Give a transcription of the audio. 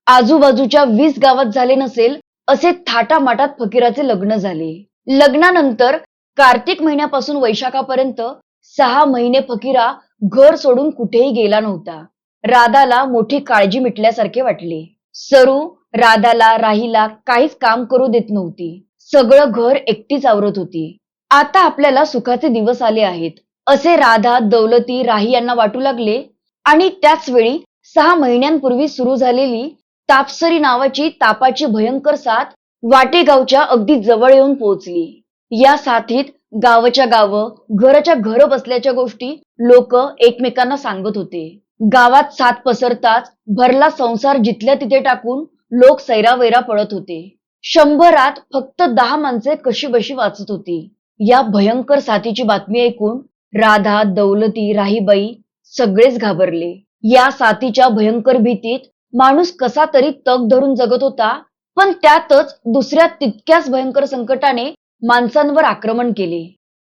आजूबाजूच्या 20 गावात झाले नसेल असे थाटामाटात फकीराचे लग्न झाले. लग्नानंतर कार्तिक महिन्यापासून वैशाखापर्यंत 6 महिने फकीरा घर सोडून कुठेही गेला नव्हता. राधाला मोठी काळजी मिटल्यासारखे वाटले. सरू राधाला राहीला काहीच काम करू देत नव्हती. सगळं घर एकटीच आवरत होती. आता आपल्याला सुखाचे दिवस आले आहेत असे राधा, दौलती, राही यांना वाटू लागले. आणि त्याच वेळी 6 महिन्यांपूर्वी सुरू झालेली तापसरी नावाची तापाची भयंकर साथ वाटेगावच्या अगदी जवळ येऊन पोहोचली. या साथीत गावाच्या गावं, घराच्या घर बसल्याच्या गोष्टी लोक एकमेकांना सांगत होते. गावात साथ पसरताच भरला संसार जिथल्या तिथे टाकून लोक सैरावैरा पळत होते. 100त फक्त 10 माणसे कशीबशी वाचत होती. या भयंकर साथीची बातमी ऐकून राधा, दौलती, राहीबाई सगळेच घाबरले. या साथीच्या भयंकर भीतीत माणूस कसा तरी तग धरून जगत होता, पण त्यातच दुसऱ्या तितक्याच भयंकर संकटाने माणसांवर आक्रमण केले.